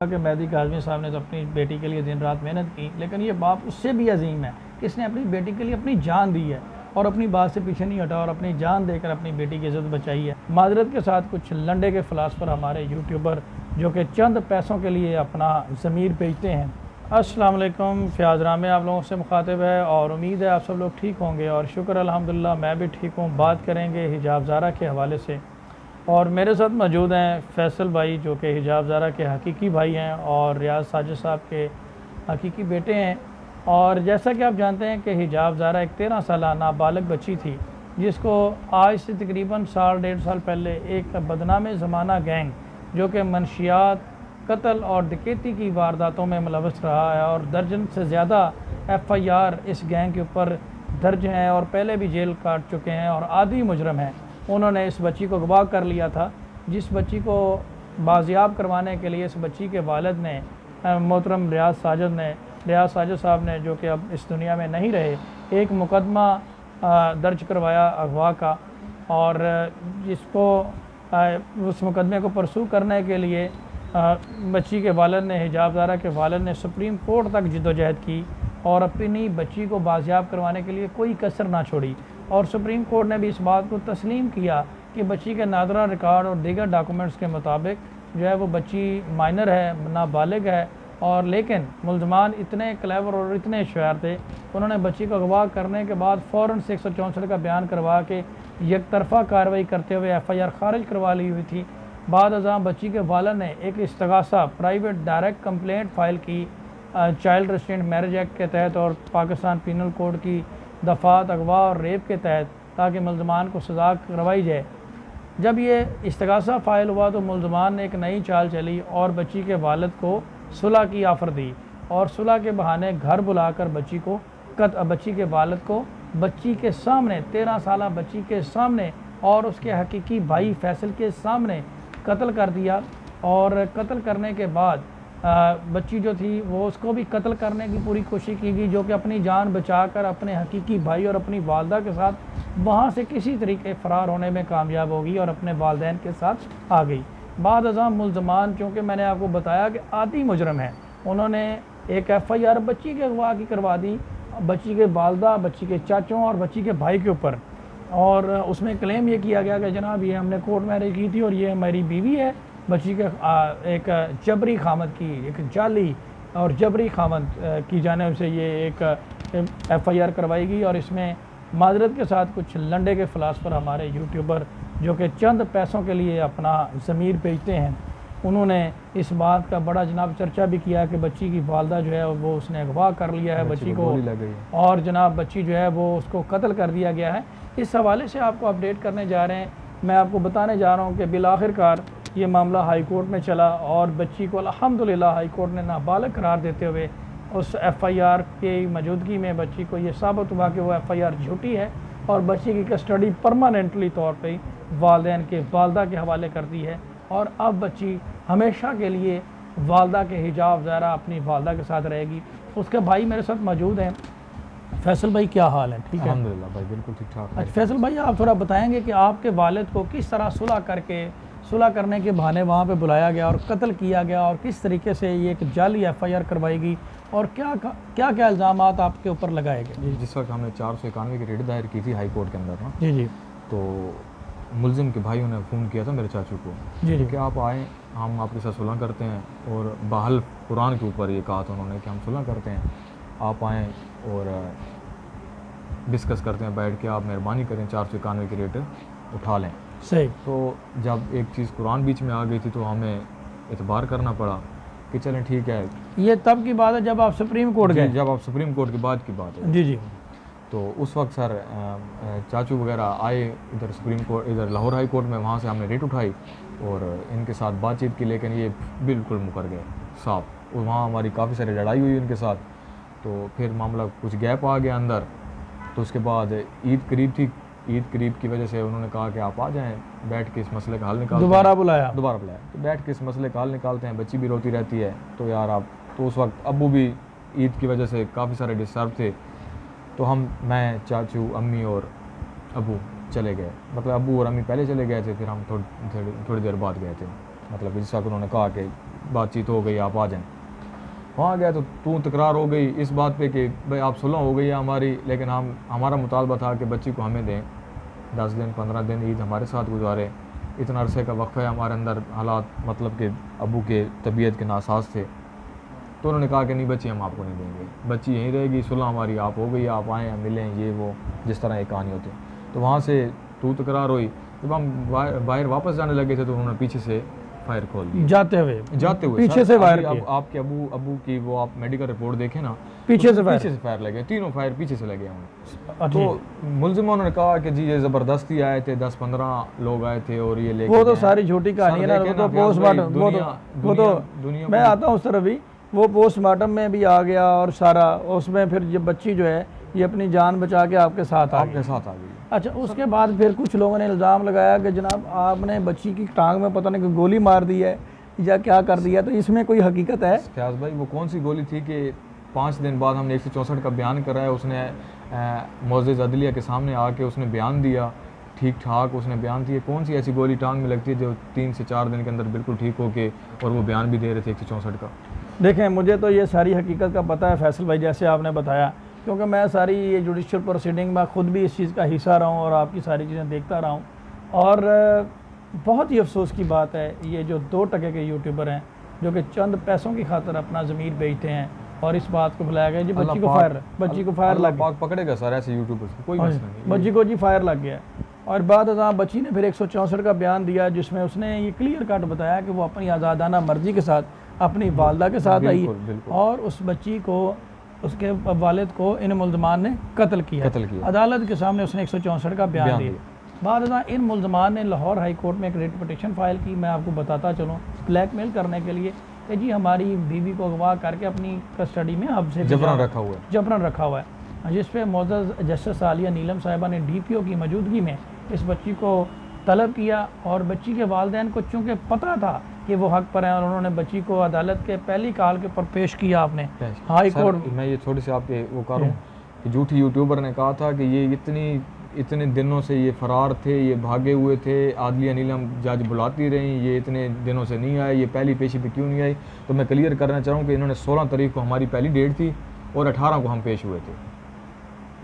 कि मेहदी काज़मी साहब ने तो अपनी बेटी के लिए दिन रात मेहनत की, लेकिन ये बाप उससे भी अजीम है कि इसने अपनी बेटी के लिए अपनी जान दी है और अपनी बात से पीछे नहीं हटा और अपनी जान देकर अपनी बेटी की इज़्ज़त बचाई है। माजरत के साथ कुछ लंडे के फ़िलासफ़र हमारे यूट्यूबर जो कि चंद पैसों के लिए अपना ज़मीर बेचते हैं। अस्सलाम वालेकुम, फ़याज़ रामे आप लोगों से मुखातिब है और उम्मीद है आप सब लोग ठीक होंगे और शुक्र अल्हम्दुलिल्लाह मैं भी ठीक हूँ। बात करेंगे हिजाब ज़ारा के हवाले से और मेरे साथ मौजूद हैं फैसल भाई जो कि हिजाब ज़ारा के हकीकी भाई हैं और रियाज साजिद साहब के हकीकी बेटे हैं। और जैसा कि आप जानते हैं कि हिजाब ज़ारा एक 13 साल नाबालिग बच्ची थी जिसको आज से तकरीबन साल डेढ़ साल पहले एक बदनाम ज़माना गैंग जो कि मनशियात, कत्ल और डकैती की वारदातों में मुलव्वस रहा है और दर्जन से ज़्यादा FIR इस गैंग के ऊपर दर्ज हैं और पहले भी जेल काट चुके हैं और आदी मुजरम हैं। उन्होंने इस बच्ची को अगवा कर लिया था, जिस बच्ची को बाजियाब करवाने के लिए इस बच्ची के वालिद ने मोहतरम रियाज साजिद साहब ने जो कि अब इस दुनिया में नहीं रहे, एक मुकदमा दर्ज करवाया अगवा का और जिसको उस मुकदमे को परसू करने के लिए बच्ची के वालिद ने, हिजाब ज़ारा के वालिद ने सुप्रीम कोर्ट तक जिद्दोजहद की और अपनी बच्ची को बाजियाब करवाने के लिए कोई कसर ना छोड़ी। और सुप्रीम कोर्ट ने भी इस बात को तस्लीम किया कि बच्ची के नादरा रिकॉर्ड और दीगर डॉक्यूमेंट्स के मुताबिक जो है वो बच्ची माइनर है, नाबालिग है। और लेकिन मुल्ज़मान इतने क्लेवर और इतने शायर थे, उन्होंने बच्ची को अगवा करने के बाद फ़ौरन से 164 का बयान करवा के एक तरफ़ा कार्रवाई करते हुए FIR खारिज करवा ली हुई थी। बाद अज़ां बच्ची के वालिद ने एक इस्तगासा प्राइवेट डायरेक्ट कंप्लेंट फ़ाइल की चाइल्ड रेस्ट्रेंट मैरिज एक्ट के तहत और पाकिस्तान पीनल कोड की दफ़ात अगवा और रेप के तहत, ताकि मुल्ज़मान को सज़ा करवाई जाए। जब ये इस्तगासा फ़ाइल हुआ तो मुल्ज़मान ने एक नई चाल चली और बच्ची के वालिद को सुलह की ऑफ़र दी और सुलह के बहाने घर बुलाकर बच्ची के वालिद को बच्ची के सामने, 13 साल बच्ची के सामने और उसके हकीकी भाई फैसल के सामने कत्ल कर दिया। और कत्ल करने के बाद बच्ची जो थी वो उसको भी कत्ल करने की पूरी कोशिश की गई, जो कि अपनी जान बचाकर अपने हकीकी भाई और अपनी वालदा के साथ वहाँ से किसी तरीके फ़रार होने में कामयाब होगी और अपने वालदैन के साथ आ गई। बाद अज़ां मुल्ज़मान, चूँकि मैंने आपको बताया कि आदी मुजरम है, उन्होंने एक FIR बच्ची के अगवा की करवा दी, बच्ची के वालदा, बच्ची के चाचों और बच्ची के भाई के ऊपर। और उसमें क्लेम ये किया गया कि जनाब ये हमने कोर्ट मैरिज की थी और ये हमारी बीवी है। बच्ची के एक जबरी खामद की, एक जाली और जबरी खामद की जानिब से ये एक FIR करवाई गई। और इसमें माजरत के साथ कुछ लंडे के फ़िलासफ़र हमारे यूट्यूबर जो कि चंद पैसों के लिए अपना ज़मीर बेचते हैं, उन्होंने इस बात का बड़ा जनाब चर्चा भी किया कि बच्ची की वालदा जो है वो उसने अगवा कर लिया है बच्ची को और जनाब बच्ची जो है वो उसको कत्ल कर दिया गया है। इस हवाले से आपको अपडेट करने जा रहे हैं। मैं आपको बताने जा रहा हूँ कि बिलाखिरकार ये मामला हाई कोर्ट में चला और बच्ची को अल्हम्दुलिल्लाह हाई कोर्ट ने नाबालिग करार देते हुए उस FIR की मौजूदगी में बच्ची को ये साबित हुआ कि वो FIR झूठी है और बच्ची की कस्टडी परमानेंटली तौर पे वालिदैन के वालदा के हवाले कर दी है। और अब बच्ची हमेशा के लिए वालदा के हिजाब ज़ारा अपनी वालदा के साथ रहेगी। उसके भाई मेरे साथ मौजूद हैं। फैसल भाई क्या हाल है? ठीक है अल्हम्दुलिल्लाह भाई, बिल्कुल ठीक ठाक। अच्छा फैसल भाई, आप थोड़ा बताएंगे कि आपके वालिद को किस तरह सुलह करने के बहाने वहाँ पे बुलाया गया और कत्ल किया गया और किस तरीके से ये एक जाली FIR करवाई गई और क्या क्या इल्ज़ामात आपके ऊपर लगाए गए? जिस वक्त हमने 491 की रेड दायर की थी हाई कोर्ट के अंदर ना, जी जी, तो मुल्ज़िम के भाइयों ने फ़ोन किया था मेरे चाचू को जी कि आप आएँ, हम आपके साथ सुलह करते हैं। और बहल कुरान के ऊपर ये कहा था उन्होंने कि हम सुलह करते हैं, आप आएँ और डिस्कस करते हैं बैठ के, आप मेहरबानी करें 491 की रेट उठा लें। सही। तो जब एक चीज़ कुरान बीच में आ गई थी तो हमें इतबार करना पड़ा कि चलें ठीक है। ये तब की बात है जब आप सुप्रीम कोर्ट गए? जब आप सुप्रीम कोर्ट के बाद की बात है। जी जी। तो उस वक्त सर चाचू वगैरह आए इधर सुप्रीम कोर्ट, इधर लाहौर हाई कोर्ट में, वहाँ से हमने रेट उठाई और इनके साथ बातचीत की, लेकिन ये बिल्कुल मुकर गए साफ। और वहाँ हमारी काफ़ी सारी लड़ाई हुई इनके साथ। तो फिर मामला कुछ गैप आ गया अंदर। तो उसके बाद ईद करीब थी, ईद करीब की वजह से उन्होंने कहा कि आप आ जाएं, बैठ के इस मसले का हल निकालते हैं। दोबारा बुलाया? दोबारा बुलाया। तो बैठ के इस मसले का हल निकालते हैं। बच्ची भी रोती रहती है तो यार आप, तो उस वक्त अब्बू भी ईद की वजह से काफ़ी सारे डिस्टर्ब थे। तो मैं, चाचू, अम्मी और अबू चले गए। मतलब अबू और अम्मी पहले चले गए थे, फिर हम थोड़ी देर बाद गए थे। मतलब जैसा कि उन्होंने कहा कि बातचीत हो गई, आप आ जाएं। वहाँ गया तो तू तकरार हो गई इस बात पे कि भाई आप सुलह हो गई है हमारी, लेकिन हमारा मुतालबा था कि बच्ची को हमें दें, 10 दिन 15 दिन ईद हमारे साथ गुजारे। इतना अरसे का वक्फ़ा है, हमारे अंदर हालात मतलब कि अबू के तबीयत के नासाज थे। तो उन्होंने कहा कि नहीं बच्ची हम आपको नहीं देंगे, बच्ची यहीं रहेगी, सुलह हमारी आप हो गई, आप आएँ मिलें, ये वो जिस तरह एक कहानी होती है। तो वहाँ से तू तकरार हुई। जब हम बाहर वापस जाने लगे थे तो उन्होंने पीछे से फायर खोल दिया जाते हुए पीछे से फायर किया। आपके अबू की वो आप मेडिकल रिपोर्ट देखें ना, पीछे से फायर लगे, तीनों फायर पीछे से लगे हैं। तो मुलजिमों ने कहा कि जी ये ज़बरदस्ती आए थे, 10-15 लोग आए थे और ये लेके वो तो सारी झूठी कहानी है ना, वो तो पोस्टमार्टम, वो तो मैं आता हूँ उस तरफ भी, वो पोस्टमार्टम में भी आ गया और सारा उसमें फिर ये बच्ची जो है ये अपनी जान बचा के आपके साथ आ गई। अच्छा, उसके बाद फिर कुछ लोगों ने इल्ज़ाम लगाया कि जनाब आपने बच्ची की टांग में पता नहीं कि गोली मार दी है या क्या कर दिया, तो इसमें कोई हकीकत है? फयाज भाई वो कौन सी गोली थी कि 5 दिन बाद हमने 164 का बयान कराया, उसने मोअज़्ज़िज़ अदलिया के सामने आके उसने बयान दिया, ठीक ठाक उसने बयान दिया। कौन सी ऐसी गोली टांग में लगती है जो 3 से 4 दिन के अंदर बिल्कुल ठीक हो के, और वो बयान भी दे रहे थे 164 का। देखें, मुझे तो ये सारी हकीकत का पता है फैसल भाई, जैसे आपने बताया, क्योंकि मैं सारी ये जुडिशल प्रोसीडिंग में ख़ुद भी इस चीज़ का हिस्सा रहा हूँ और आपकी सारी चीज़ें देखता रहा हूँ। और बहुत ही अफसोस की बात है, ये जो 2 टके के यूट्यूबर हैं जो कि चंद पैसों की खातर अपना ज़मीर बेचते हैं और इस बात को बुलाया गया जी बच्ची को फायर लग गया, पकड़ेगा सर ऐसे यूट्यूबर्स को, कोई मसला नहीं, बच्ची को जी फायर लग गया। और बाद बच्ची ने फिर 164 का बयान दिया जिसमें उसने ये क्लियर कट बताया कि वो अपनी आज़ादाना मर्ज़ी के साथ अपनी वालदा के साथ आई और उस बच्ची को, उसके वालिद को इन मुल्ज़मान ने कत्ल किया। अदालत के सामने उसने 164 का बयान दिया। बाद इन मुल्ज़मान ने लाहौर हाई कोर्ट में एक रिट पिटीशन फाइल की, मैं आपको बताता चलूँ, ब्लैकमेल करने के लिए कि जी हमारी बीवी को अगवा करके अपनी कस्टडी में हमसे जबरन रखा हुआ है, जिस पे मोअज़्ज़ज़ जस्टिस आलिया नीलम साहिबा ने DPO की मौजूदगी में इस बच्ची को तलब किया और बच्ची के वालिदैन को चूँकि पता था कि वो हक पर हैं और उन्होंने बच्ची को अदालत के पहली कॉल के ऊपर पेश किया। आपने हाई कोर्ट, मैं ये थोड़ी सी आपके वो करूँ कि झूठी यूट्यूबर ने कहा था कि ये इतने दिनों से ये फ़रार थे, ये भागे हुए थे, आदिलिया नीलम जज बुलाती रही, ये इतने दिनों से नहीं आए, ये पहली पेशी पे क्यों नहीं आई। तो मैं क्लियर करना चाहूँ कि इन्होंने 16 तारीख को हमारी पहली डेट थी और 18 को हम पेश हुए थे।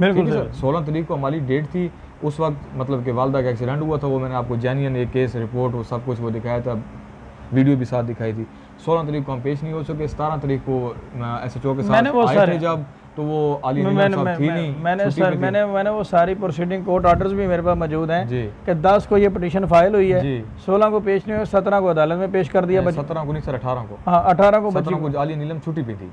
बिल्कुल सर, 16 तारीख को हमारी डेट थी। उस वक्त मतलब कि वालदा का एक्सीडेंट हुआ था, वो मैंने आपको जेन्युइन एक केस रिपोर्ट वो सब कुछ वो दिखाया था, वीडियो भी साथ दिखाई थी। 16 तारीख को हम पेश नहीं हो सके। 17 तारीख को SHO के साथ आए थे जब, तो वो आलिया नीलम साहब थी नहीं। मैंने वो सारी प्रोसीडिंग कोर्ट ऑर्डर्स भी मेरे पास मौजूद हैं कि 10 को ये पिटीशन फाइल हुई है, 16 को पेश नहीं हुआ, 17 को अदालत में पेश कर दिया। 17 को नहीं सर, 18 को। हाँ, 18 को बच्ची को आलिया नीलम छुट्टी पे थी,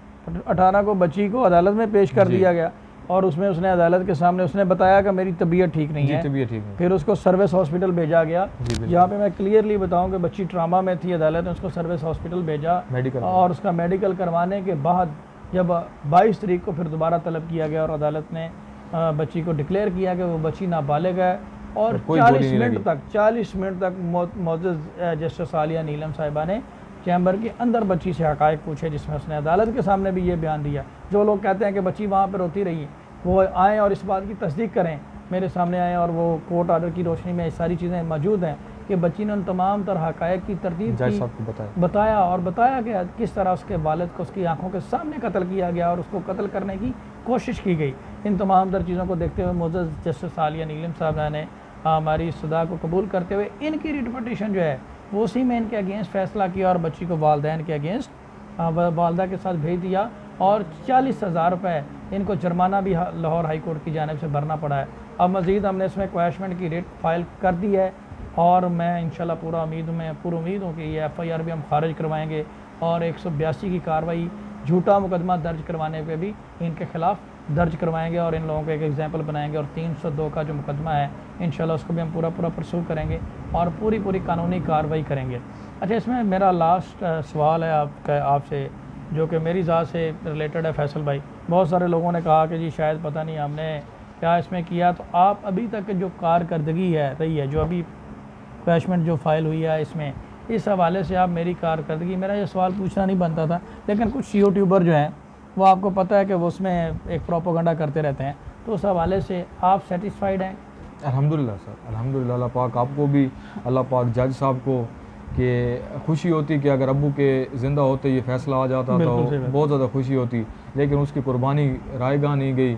18 को बच्ची को अदालत में पेश कर दिया गया और उसमें उसने अदालत के सामने उसने बताया कि मेरी तबीयत ठीक नहीं है। फिर उसको सर्विस हॉस्पिटल भेजा गया, जहाँ पे मैं क्लियरली बताऊं कि बच्ची ट्रामा में थी। अदालत ने उसको सर्विस हॉस्पिटल भेजा और उसका मेडिकल करवाने के बाद जब 22 तारीख को फिर दोबारा तलब किया गया और अदालत ने बच्ची को डिक्लेयर किया कि वो बच्ची नाबालिग है और 40 मिनट तक मोअज़्ज़ज़ जस्टिस आलिया नीलम साहिबा ने चैम्बर के अंदर बच्ची से हक़ाइक़ पूछे, जिसमें उसने अदालत के सामने भी ये बयान दिया। जो लोग कहते हैं कि बच्ची वहाँ पर रोती रही, वो आएँ और इस बात की तस्दीक करें, मेरे सामने आएँ और वो कोर्ट ऑर्डर की रोशनी में सारी चीज़ें मौजूद हैं कि बच्ची ने उन तमाम तरह हक़ाइक़ की तरतीब बताया और बताया कि किस तरह उसके वालिद को उसकी आंखों के सामने कत्ल किया गया और उसको कत्ल करने की कोशिश की गई। इन तमाम तर चीज़ों को देखते हुए मोअज़्ज़ज़ जस्टिस आलिया नीलम साहब ने हमारी सदा को कबूल करते हुए इनकी रिट पिटीशन जो है वो उसी में इनके अगेंस्ट फ़ैसला किया और बच्ची को वालिदैन के अगेंस्ट वालदा के साथ भेज दिया और 40,000 रुपये इनको जुर्माना भी लाहौर हाई कोर्ट की जानिब से भरना पड़ा है। अब मज़ीद हमने इसमें क्वैशमेंट की रिट फाइल कर दी है और मैं इंशाल्लाह पूरा उम्मीद हूँ कि ये FIR भी हम खारिज करवाएंगे और 182 की कार्रवाई झूठा मुकदमा दर्ज करवाने पे भी इनके ख़िलाफ़ दर्ज करवाएंगे और इन लोगों को एक एग्जाम्पल बनाएंगे और 302 का जो मुकदमा है इंशाल्लाह उसको भी हम पूरा परसू करेंगे और पूरी कानूनी कार्रवाई करेंगे। अच्छा, इसमें मेरा लास्ट सवाल है आपसे जो कि मेरी ज़ात से रिलेटेड है फैसल भाई। बहुत सारे लोगों ने कहा कि जी शायद पता नहीं हमने क्या इसमें किया, तो आप अभी तक जो कारकर्दगी है रही है, जो अभी क्वैशमेंट जो फाइल हुई है इसमें, इस हवाले से आप मेरी कारकर्दगी, मेरा ये सवाल पूछना नहीं बनता था, लेकिन कुछ यूट्यूबर जो हैं वो आपको पता है कि वो उसमें एक प्रोपोगंडा करते रहते हैं, तो उस हवाले से आप सेटिस्फाइड हैं? अल्हम्दुलिल्लाह सर, अल्हम्दुलिल्लाह। अल्लाह पाक आपको भी, अल्लाह पाक जज साहब को कि खुशी होती कि अगर अब्बू के ज़िंदा होते ये फ़ैसला आ जाता तो बहुत ज़्यादा खुशी होती, लेकिन उसकी कुर्बानी रायगा नहीं गई,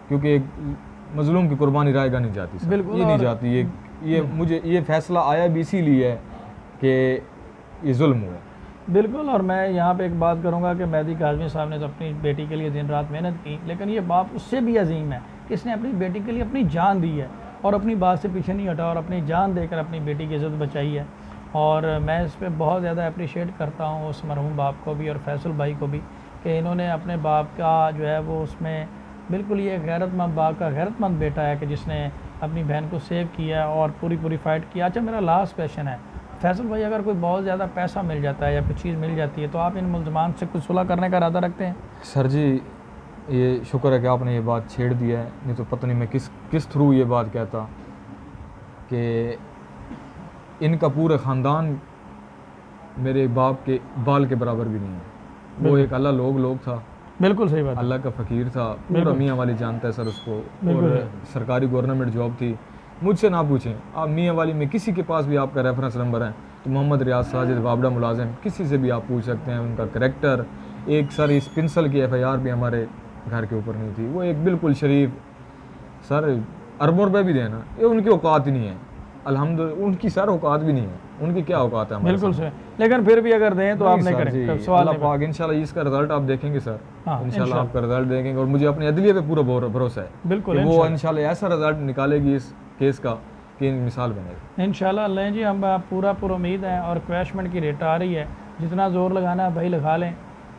क्योंकि एक मज़लूम की कुर्बानी रायगा नहीं जाती सर, ये नहीं जाती। ये मुझे ये फ़ैसला आया भी इसीलिए है कि ये जुल्म हुआ। बिल्कुल। और मैं यहाँ पे एक बात करूँगा कि मेहदी काज़मी साहब ने तो अपनी बेटी के लिए दिन रात मेहनत की, लेकिन ये बाप उससे भी अजीम है कि इसने अपनी बेटी के लिए अपनी जान दी है और अपनी बात से पीछे नहीं हटा और अपनी जान देकर अपनी बेटी की इज़्ज़त बचाई है। और मैं इस पर बहुत ज़्यादा अप्रिशिएट करता हूँ उस मरहूम बाप को भी और फैसल भाई को भी कि इन्होंने अपने बाप का जो है वो उसमें बिल्कुल ये गैरतमंद बाप का गैरतमंद बेटा है कि जिसने अपनी बहन को सेव किया और पूरी फ़ाइट किया। अच्छा, मेरा लास्ट क्वेश्चन है फैसल भाई, अगर कोई बहुत ज़्यादा पैसा मिल जाता है या कुछ चीज़ मिल जाती है तो आप इन मुल्ज़मान से कुछ सुलह करने का इरादा रखते हैं? सर जी, ये शुक्र है कि आपने ये बात छेड़ दिया है, नहीं तो पता नहीं मैं किस थ्रू ये बात कहता कि इनका पूरा ख़ानदान मेरे बाप के बाल के बराबर भी नहीं है। वो एक अल्लाह लोग था। बिल्कुल सही बात, अल्लाह का फ़कीर था, पूरा मियाँ वाली जानता है सर उसको, और सरकारी गवर्नमेंट जॉब थी। मुझसे ना पूछें आप, मियाँ वाली में किसी के पास भी आपका रेफरेंस नंबर है तो मोहम्मद रियाज साजिद वाबड़ा मुलाजिम किसी से भी आप पूछ सकते हैं। उनका करैक्टर, एक सर इस पिंसल की FIR भी हमारे घर के ऊपर नहीं थी। वो एक बिल्कुल शरीफ सर, अरबों रुपये भी देना ये उनकी औकात ही नहीं है। अल्हम्दुलिल्लाह उनकी सर औकात भी नहीं है, उनकी क्या औकात है? बिल्कुल सही, लेकिन फिर भी अगर दें तो आप नहीं करें, सवाल पाक इंशाल्लाह इसका रिजल्ट आप देखेंगे सर। इंशाल्लाह आपका रिजल्ट देखेंगे और मुझे अपने अदलिया पे पूरा भरोसा है। बिल्कुल, वो इंशाल्लाह ऐसा रिजल्ट निकालेगी इस केस का कि मिसाल बनेगी इंशाल्लाह। लें जी, हम पूरा उम्मीद है और क्रैशमेंट की रेट आ रही है, जितना ज़ोर लगाना है भाई लगा लें।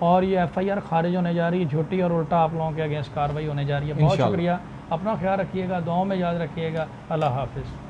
और ये FIR खारिज होने जा रही है, झूठी और उल्टा आप लोगों के अगेंस्ट कार्रवाई होने जा रही है। बहुत शुक्रिया, अपना ख्याल रखिएगा, दुआओं में याद रखिएगा। अल्लाह हाफिज़।